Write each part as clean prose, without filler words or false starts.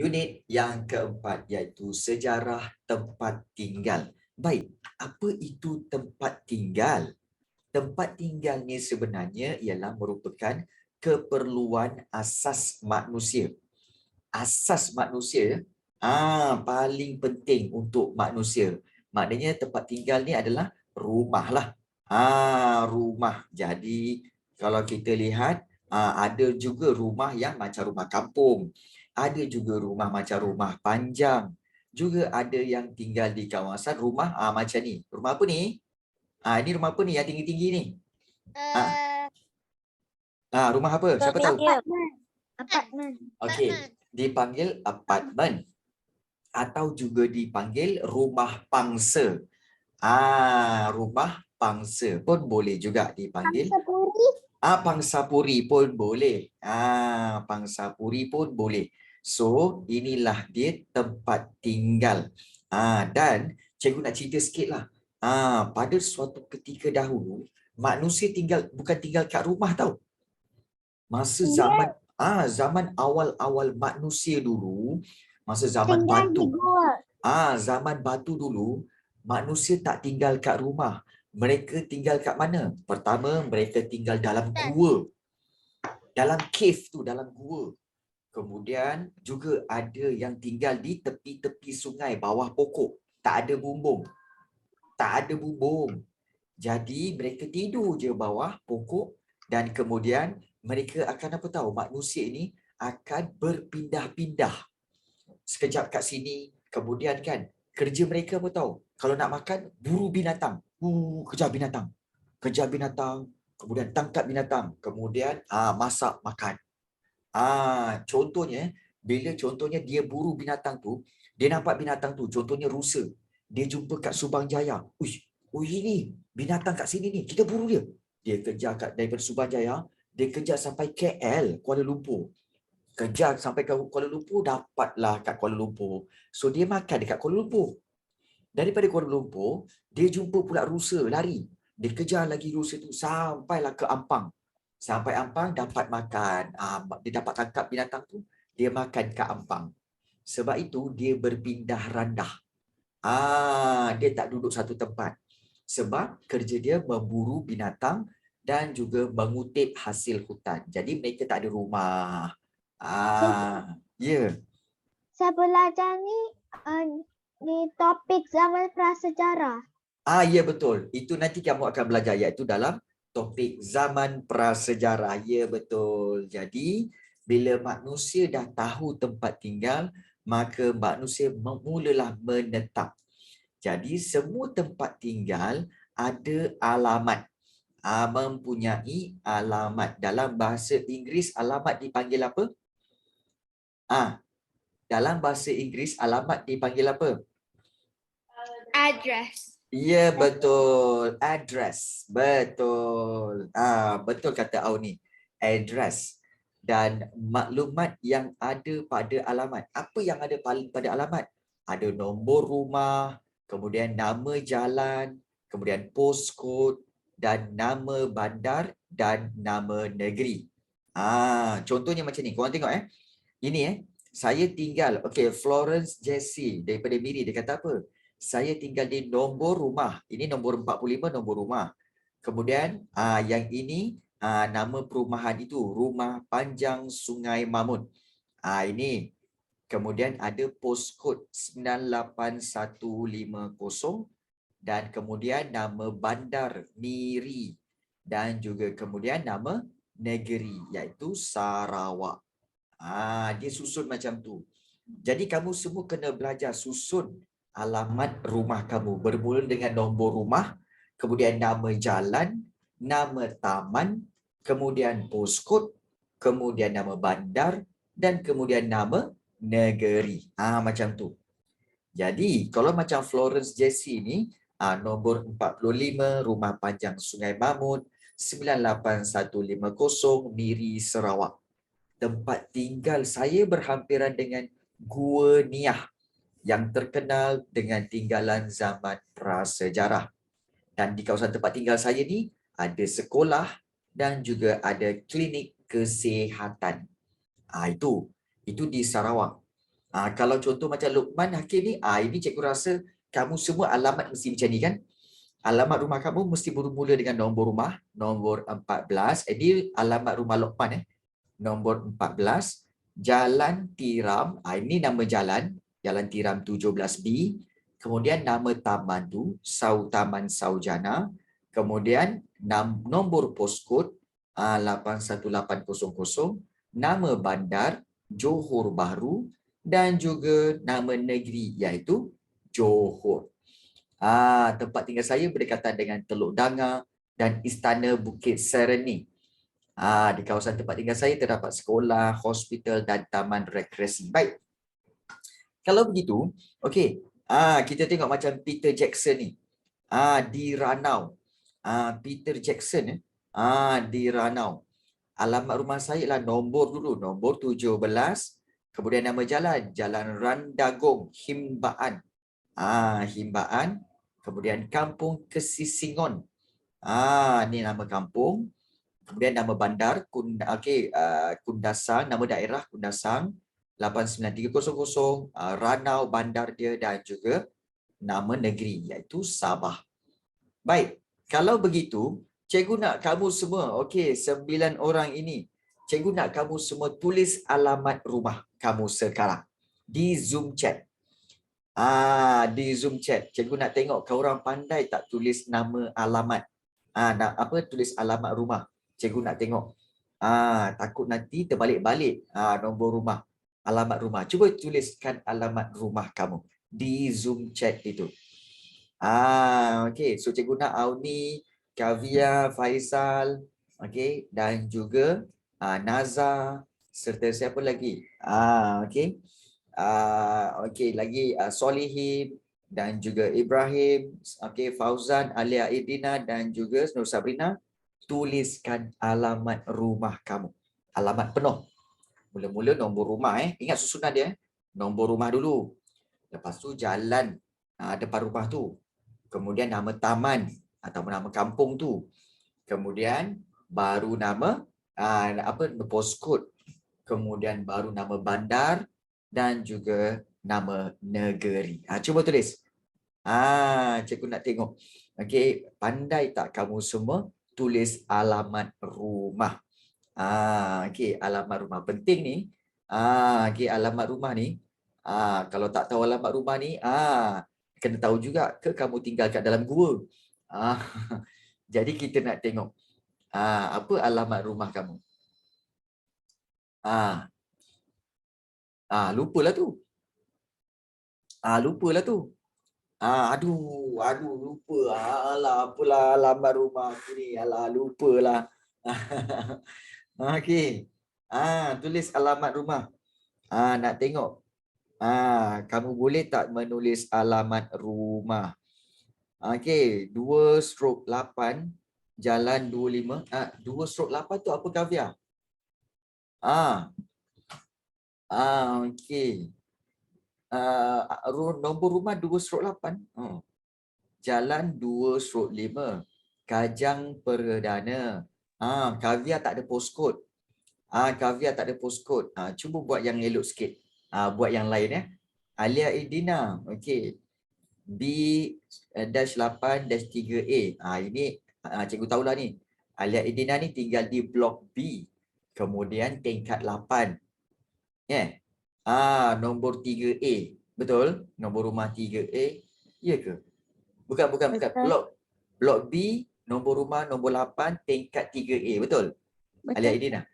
Unit yang keempat iaitu sejarah tempat tinggal. Baik, apa itu tempat tinggal? Tempat tinggal ni sebenarnya ialah merupakan keperluan asas manusia. Asas manusia paling penting untuk manusia. Maknanya tempat tinggal ni adalah rumah lah. Rumah. Jadi kalau kita lihat ada juga rumah yang macam rumah kampung. Ada juga rumah macam rumah panjang. Juga ada yang tinggal di kawasan rumah macam ni. Rumah apa ni? Ini rumah apa ni yang tinggi-tinggi ni? Rumah apa? Siapa tahu? Apartmen. Okey, dipanggil apartmen atau juga dipanggil rumah pangsa. Rumah pangsa pun boleh juga dipanggil. Pangsapuri pun boleh. Pangsapuri pun boleh. So, inilah dia tempat tinggal. Dan cikgu nak cerita sikit lah. Pada suatu ketika dahulu, manusia bukan tinggal kat rumah tau. Masa zaman awal-awal manusia dulu, masa zaman batu. Zaman batu dulu, manusia tak tinggal kat rumah. Mereka tinggal kat mana? Pertama, mereka tinggal dalam gua. Dalam cave tu, dalam gua. Kemudian juga ada yang tinggal di tepi-tepi sungai, bawah pokok. Tak ada bumbung. Tak ada bumbung. Jadi mereka tidur je bawah pokok dan kemudian mereka akan apa tahu? Manusia ini akan berpindah-pindah. Sekejap kat sini, kemudian kan kerja mereka apa tahu? Kalau nak makan, buru binatang. Kejar binatang. Kejar binatang, kemudian tangkap binatang, kemudian masak makan. Contohnya, bila contohnya dia buru binatang tu, dia nampak binatang tu, contohnya rusa. Dia jumpa kat Subang Jaya. Ini binatang kat sini ni, kita buru dia. Dia kejar daripada Subang Jaya, dia kejar sampai KL, Kuala Lumpur. Kejar sampai ke Kuala Lumpur, dapatlah kat Kuala Lumpur. So dia makan dekat Kuala Lumpur. Daripada Kuala Lumpur, dia jumpa pula rusa, lari. Dia kejar lagi rusa tu sampailah ke Ampang. Sampai Ampang dapat makan. Dia dapat tangkap binatang tu, dia makan kat Ampang. Sebab itu dia berpindah randah. Dia tak duduk satu tempat. Sebab kerja dia memburu binatang dan juga mengutip hasil hutan. Jadi mereka tak ada rumah. Ya. Saya belajar ni topik zaman prasejarah. Ya betul. Itu nanti kamu akan belajar iaitu dalam topik zaman prasejarah. Ya betul. Jadi bila manusia dah tahu tempat tinggal, maka manusia mulalah menetap. Jadi semua tempat tinggal ada alamat. Mempunyai alamat. Dalam bahasa Inggeris alamat dipanggil apa? Dalam bahasa Inggeris alamat dipanggil apa? Address. Ya betul, address. Betul. Betul kata Auni. Address. Dan maklumat yang ada pada alamat. Apa yang ada pada alamat? Ada nombor rumah, kemudian nama jalan, kemudian postcode dan nama bandar dan nama negeri. Contohnya macam ni. Korang tengok Ini saya tinggal, Florence Jessie daripada Miri, dia kata apa? Saya tinggal di nombor rumah. Ini nombor 45, nombor rumah. Kemudian yang ini nama perumahan itu, Rumah Panjang Sungai Mamun. Ini. Kemudian ada postcode 98150 dan kemudian nama bandar Miri dan juga kemudian nama negeri iaitu Sarawak. Dia susun macam tu. Jadi kamu semua kena belajar susun alamat rumah kamu. Bermula dengan nombor rumah, kemudian nama jalan, nama taman, kemudian postcode, kemudian nama bandar, dan kemudian nama negeri. Macam tu. Jadi, kalau macam Florence Jessie ni, nombor 45, Rumah Panjang Sungai Mamun, 98150, Miri, Sarawak. Tempat tinggal saya berhampiran dengan Gua Niah yang terkenal dengan tinggalan zaman prasejarah. Dan di kawasan tempat tinggal saya ni ada sekolah dan juga ada klinik kesihatan. Itu di Sarawak. Kalau contoh macam Luqman Hakim ni, ini cikgu rasa kamu semua alamat mesti macam ni kan. Alamat rumah kamu mesti bermula dengan nombor rumah, nombor 14. Ini alamat rumah Luqman nombor 14. Jalan Tiram, ini nama jalan, Jalan Tiram 17B. Kemudian nama taman tu, Taman Saujana. Kemudian nombor poskod 81800, nama bandar Johor Bahru, dan juga nama negeri iaitu Johor. Tempat tinggal saya berdekatan dengan Teluk Danga dan Istana Bukit Sereni. Di kawasan tempat tinggal saya terdapat sekolah, hospital dan taman rekreasi. Baik. Kalau begitu, okey. Kita tengok macam Peter Jackson ni. Di Ranau. Peter Jackson di Ranau. Alamat rumah saya lah nombor dulu, nombor 17. Kemudian nama jalan, Jalan Randagong, Himbaan. Himbaan. Kemudian Kampung Kesisingon. Ni nama kampung. Kemudian nama bandar, Kundasang, nama daerah Kundasang, 89300, Ranau bandar dia, dan juga nama negeri iaitu Sabah. Baik, kalau begitu, cikgu nak kamu semua, 9 orang ini, cikgu nak kamu semua tulis alamat rumah kamu sekarang di Zoom chat. Di Zoom chat, cikgu nak tengok kau orang pandai tak tulis nama alamat. Tulis alamat rumah. Cikgu nak tengok. Takut nanti terbalik-balik nombor rumah, alamat rumah. Cuba tuliskan alamat rumah kamu di Zoom chat itu. Okey, so cikgu nak Auni, Kavia, Faisal, okey, dan juga Naza, serta siapa lagi? Okey. Okey, lagi Solihin dan juga Ibrahim, okey, Fauzan, Alia Idina dan juga Nur Sabrina. Tuliskan alamat rumah kamu. Alamat penuh. Mula-mula nombor rumah ingat susunan dia. Nombor rumah dulu. Lepas tu jalan depan rumah tu. Kemudian nama taman atau nama kampung tu. Kemudian baru nama postcode. Kemudian baru nama bandar dan juga nama negeri. Cuba tulis. Cikgu nak tengok. Okey, pandai tak kamu semua tulis alamat rumah? Okey, alamat rumah penting ni. Okey, alamat rumah ni. Kalau tak tahu alamat rumah ni, kena tahu juga ke kamu tinggal kat dalam gua. Jadi kita nak tengok. Apa alamat rumah kamu? Lupalah tu. Lupalah tu. Aduh, lupa. Alah, apalah alamat rumah aku ni. Alah, lupalah. Okey. Tulis alamat rumah. Nak tengok. Kamu boleh tak menulis alamat rumah? Okey, 2/8 Jalan 25. 2/8 tu apa, Kavia? Okey. Nombor rumah 2/8. Jalan 2/5. Kajang Perdana. Kavia tak ada postcode. Kavia tak ada postcode. Cuba buat yang elok sikit. Buat yang lain ya. Alia Idina. Okey. B-8-3A. Ini cikgu tahulah ni. Alia Idina ni tinggal di blok B. Kemudian tingkat 8. Nombor 3A. Betul? Nombor rumah 3A. Ya ke? Bukan. Blok B, nombor rumah nombor 8, tingkat 3A. Betul? Alia Idina.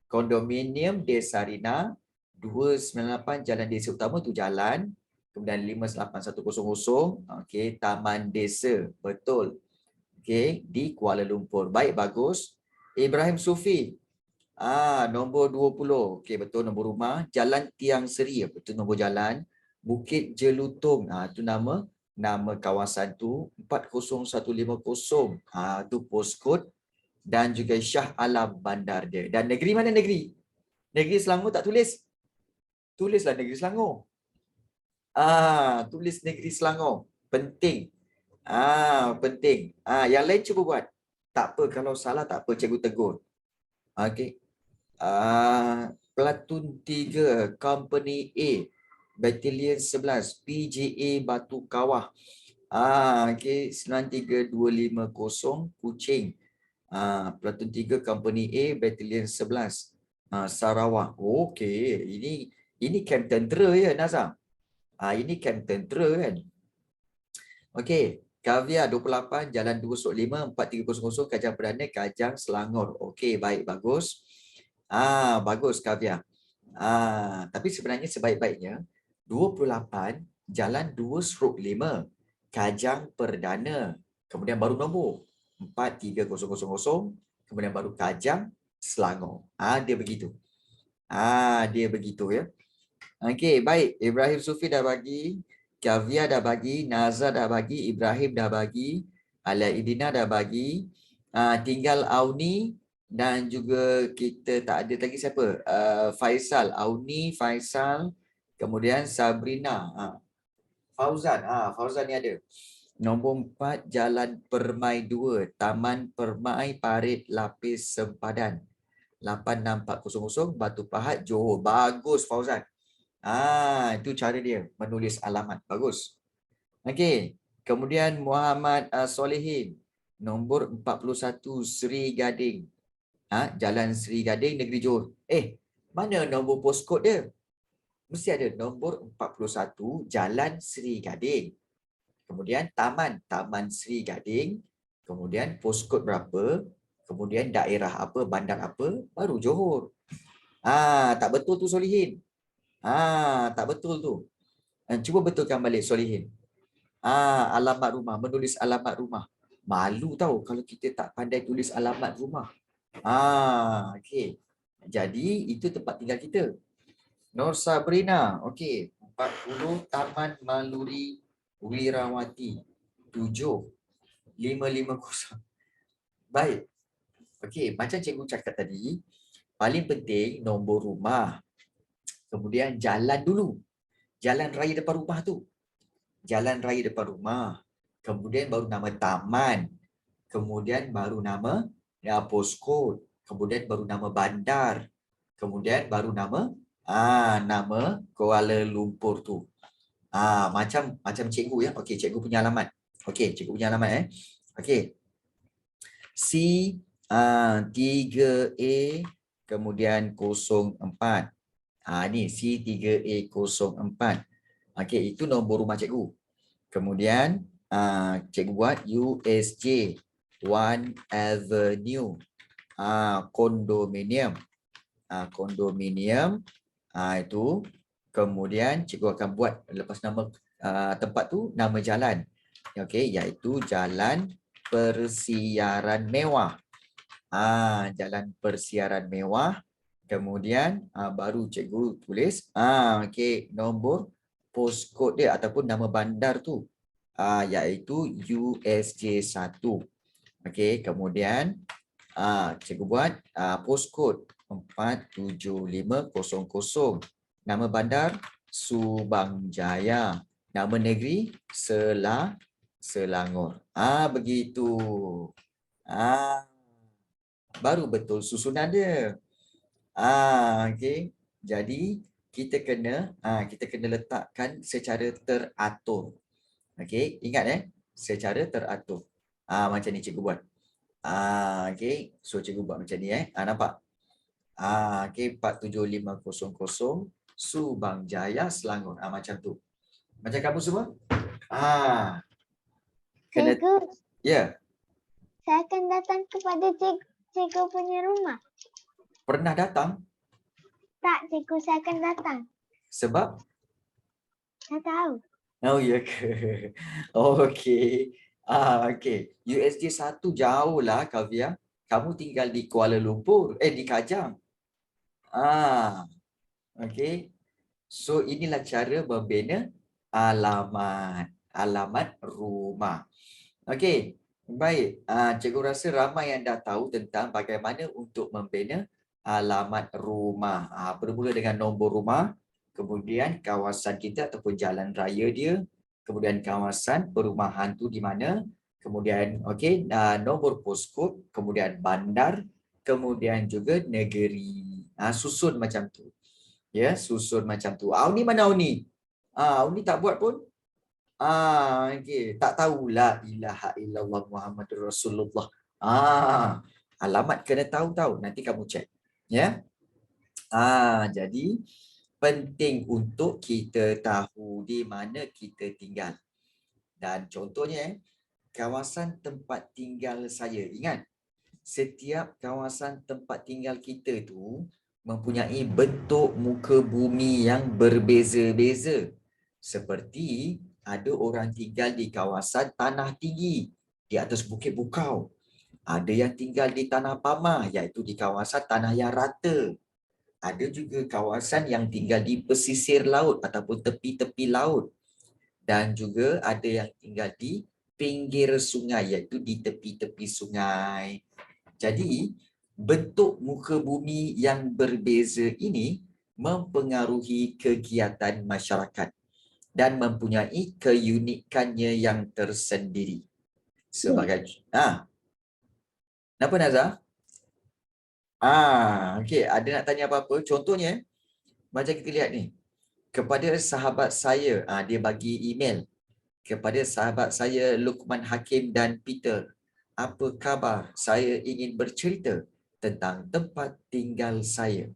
Kondominium Desarina 298 Jalan Desa Utama tu jalan. Kemudian 58100. Okey, Taman Desa. Betul. Okey, di Kuala Lumpur. Baik, bagus. Ibrahim Sufi. Nombor 20. Okey, betul nombor rumah. Jalan Tiang Seri. Betul nombor jalan. Bukit Jelutung. Itu nama kawasan tu. 40150. Tu postcode. Dan juga Shah Alam bandar dia. Dan negeri mana negeri? Negeri Selangor tak tulis? Tulislah negeri Selangor. Tulis negeri Selangor. Penting. Penting. Yang lain cuba buat. Tak apa, kalau salah tak apa, cikgu tegur. Okey. Platoon 3, Company A, Battalion 11, PJA Batu Kawah. Okey, 93250 Kuching. Platoon 3, Company A, Battalion 11, Sarawak. Okey, ini camp tentera ya, Nazam? Ini camp tentera kan? Okey, Kavia 28, Jalan 2/5, 4300, Kajang Perdana, Kajang Selangor. Okey, baik, bagus. Bagus Kavia. Tapi sebenarnya sebaik-baiknya 28, Jalan 2/5, Kajang Perdana. Kemudian baru nombor 4300, kemudian baru Kajang Selangor. Dia begitu. Dia begitu ya. Okey, baik. Ibrahim Sufi dah bagi, Kavia dah bagi, Naza dah bagi, Ibrahim dah bagi, Alaidina dah bagi. Tinggal Auni dan juga kita tak ada lagi siapa? Faisal, Auni, Faisal, kemudian Sabrina. Fauzan, Fauzan ni ada. Nombor 4, Jalan Permai 2, Taman Permai Parit Lapis Sempadan. 86400, Batu Pahat, Johor. Bagus Fauzan. Itu cara dia menulis alamat. Bagus. Okey. Kemudian Muhammad Solehin. Nombor 41, Sri Gading. Jalan Sri Gading, Negeri Johor. Mana nombor postcode dia? Mesti ada nombor 41, Jalan Sri Gading. Kemudian Taman Sri Gading. Kemudian postcode berapa. Kemudian daerah apa, bandar apa, baru Johor. Tak betul tu Solehin. Tak betul tu. Cuba betulkan balik Solehin. Alamat rumah, menulis alamat rumah. Malu tahu kalau kita tak pandai tulis alamat rumah. Okey. Jadi itu tempat tinggal kita. Nur Sabrina, okey. 40, Taman Maluri Wirawati 7550. Baik. Okey, macam cikgu cakap tadi, paling penting nombor rumah. Kemudian jalan dulu. Jalan raya depan rumah tu. Jalan raya depan rumah. Kemudian baru nama taman. Kemudian baru nama postcode. Kemudian baru nama bandar. Kemudian baru nama nama Kuala Lumpur tu. Macam cikgu ya. Okey, cikgu punya alamat. Okey, cikgu punya alamat Okey. C 3A kemudian 04. Ni C3A04. Okey, itu nombor rumah cikgu. Kemudian cikgu buat USJ 1 Avenue. Kondominium. Kondominium. Itu. Kemudian cikgu akan buat lepas nama tempat tu, nama jalan. Okey, iaitu Jalan Persiaran Mewah. Jalan Persiaran Mewah. Kemudian baru cikgu tulis okey, nombor postcode dia ataupun nama bandar tu iaitu USJ 1. Okey, kemudian cikgu buat postcode 47500. Nama bandar Subang Jaya. Nama negeri Selangor. Begitu. Baru betul susunan dia. Okey. Jadi kita kena letakkan secara teratur. Okey, ingat secara teratur. Macam ni cikgu buat. Okey, so cikgu buat macam ni nampak? Okey, 47500 Subang Jaya Selangor. Macam tu. Macam kamu semua? Kena. Cikgu, Ya. saya akan datang kepada cikgu punya rumah. Pernah datang? Tak, cikgu, saya akan datang. Sebab? Saya tahu. Oh, ya ke? Okey. Okey. USJ 1 jauh lah, Kavia. Kamu tinggal di Kuala Lumpur. Di Kajang. Okey. So, inilah cara membina alamat rumah. Okey. Baik. Cikgu rasa ramai yang dah tahu tentang bagaimana untuk membina alamat rumah. Bermula dengan nombor rumah, kemudian kawasan kita ataupun jalan raya dia, kemudian kawasan perumahan tu di mana, kemudian nombor postcode, kemudian bandar, kemudian juga negeri. Susun macam tu. Ya, susun macam tu. Auni mana Auni? Auni tak buat pun. Okey, tak tahu la ilaha illallah Muhammadur Rasulullah. Alamat kena tahu. Nanti kamu cek. Ya. Jadi penting untuk kita tahu di mana kita tinggal. Dan contohnya kawasan tempat tinggal saya. Ingat, setiap kawasan tempat tinggal kita tu mempunyai bentuk muka bumi yang berbeza-beza. Seperti ada orang tinggal di kawasan tanah tinggi di atas bukit bukau. Ada yang tinggal di tanah pamah, iaitu di kawasan tanah yang rata. Ada juga kawasan yang tinggal di pesisir laut ataupun tepi-tepi laut. Dan juga ada yang tinggal di pinggir sungai, iaitu di tepi-tepi sungai. Jadi, bentuk muka bumi yang berbeza ini mempengaruhi kegiatan masyarakat dan mempunyai keunikannya yang tersendiri. Sebagai kenapa Nazar? Okey, ada nak tanya apa-apa? Contohnya, macam kita lihat ni. Kepada sahabat saya, dia bagi email. Kepada sahabat saya Luqman Hakim dan Peter. Apa khabar? Saya ingin bercerita tentang tempat tinggal saya.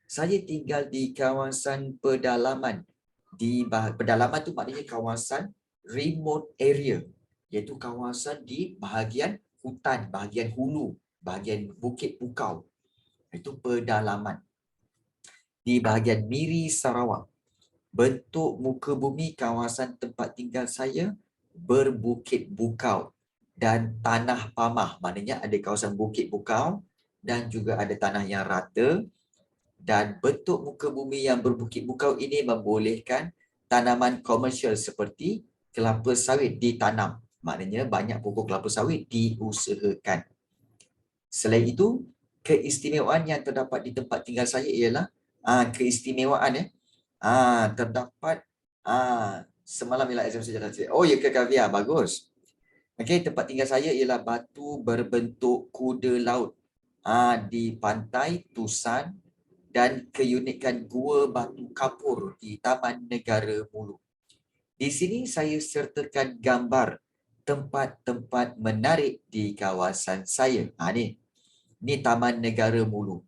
Saya tinggal di kawasan pedalaman. Pedalaman tu maknanya kawasan remote area, iaitu kawasan di bahagian hutan, bahagian hulu, bahagian bukit bukau. Itu pedalaman. Di bahagian Miri, Sarawak. Bentuk muka bumi kawasan tempat tinggal saya berbukit bukau dan tanah pamah. Maknanya ada kawasan bukit bukau dan juga ada tanah yang rata. Dan bentuk muka bumi yang berbukit bukau ini membolehkan tanaman komersial seperti kelapa sawit ditanam. Maknanya banyak pokok kelapa sawit diusahakan. Selain itu, keistimewaan yang terdapat di tempat tinggal saya ialah keistimewaan terdapat semalam ialah exam sejarah. Oh ya, ke Kavia, bagus. Okey, tempat tinggal saya ialah batu berbentuk kuda laut di pantai Tusan dan keunikan gua batu kapur di Taman Negara Mulu. Di sini saya sertakan gambar tempat-tempat menarik di kawasan saya. Ni Taman Negara Mulu.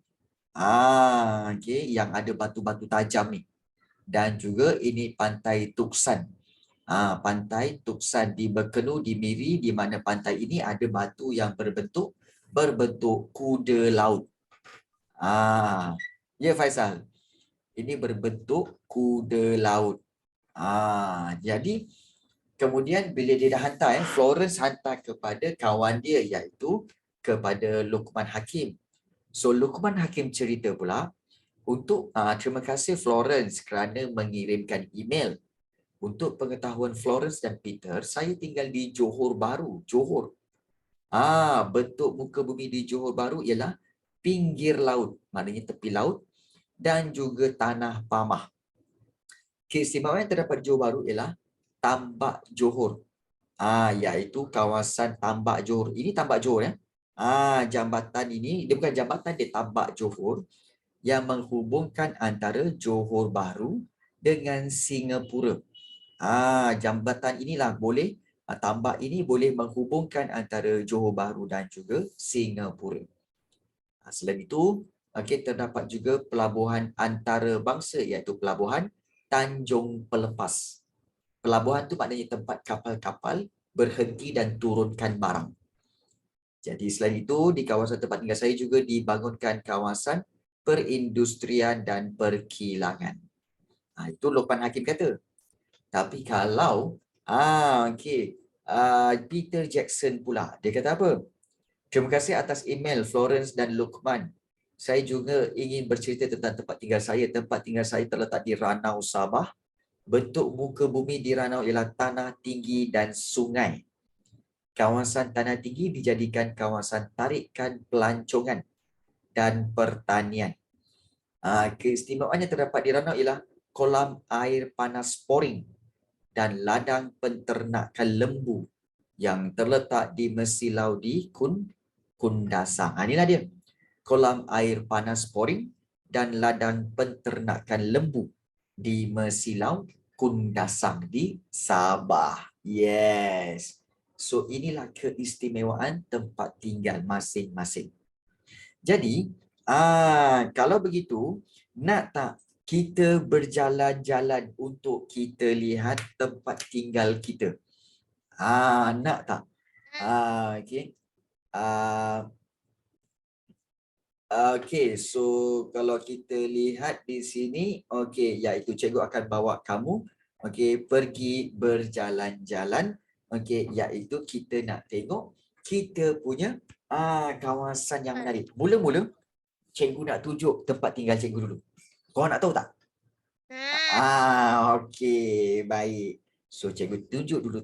Okey, yang ada batu-batu tajam ni. Dan juga ini Pantai Tuksan. Pantai Tuksan di Bekenu, di Miri, di mana pantai ini ada batu yang berbentuk kuda laut. Ya Faisal, ini berbentuk kuda laut. Jadi kemudian bila dia dah hantar, Florence hantar kepada kawan dia, iaitu kepada Luqman Hakim. So Luqman Hakim cerita pula, terima kasih Florence kerana mengirimkan email. Untuk pengetahuan Florence dan Peter, saya tinggal di Johor Bahru, Johor. Bentuk muka bumi di Johor Bahru ialah pinggir laut, maknanya tepi laut, dan juga tanah pamah. Keistimewaan yang terdapat di Johor Bahru ialah Tambak Johor. Iaitu kawasan Tambak Johor. Ini Tambak Johor ya. Jambatan ini, dia bukan jambatan, dia Tambak Johor yang menghubungkan antara Johor Bahru dengan Singapura. Jambatan inilah boleh, tambak ini boleh menghubungkan antara Johor Bahru dan juga Singapura. Selain itu, terdapat juga pelabuhan antarabangsa, iaitu pelabuhan Tanjung Pelepas. Pelabuhan tu maknanya tempat kapal-kapal berhenti dan turunkan barang. Jadi selain itu, di kawasan tempat tinggal saya juga dibangunkan kawasan perindustrian dan perkilangan. Itu Luqman Hakim kata. Tapi kalau Peter Jackson pula, dia kata apa? Terima kasih atas email Florence dan Luqman. Saya juga ingin bercerita tentang tempat tinggal saya. Tempat tinggal saya terletak di Ranau, Sabah. Bentuk muka bumi di Ranau ialah tanah tinggi dan sungai. Kawasan tanah tinggi dijadikan kawasan tarikan pelancongan dan pertanian. Keistimewaan yang terdapat di Ranau ialah kolam air panas Poring dan ladang penternakan lembu yang terletak di Mesilau di Kundasang. Inilah dia. Kolam air panas Poring dan ladang penternakan lembu di Mesilau, Kundasang di Sabah. Yes. So inilah keistimewaan tempat tinggal masing-masing. Jadi, kalau begitu, nak tak kita berjalan-jalan untuk kita lihat tempat tinggal kita? Nak tak? Okey. Okey, so kalau kita lihat di sini, okey, iaitu cikgu akan bawa kamu pergi berjalan-jalan, iaitu kita nak tengok kita punya kawasan yang menarik. Mula-mula cikgu nak tunjuk tempat tinggal cikgu dulu. Kau nak tahu tak? Okey, baik. So cikgu tunjuk dulu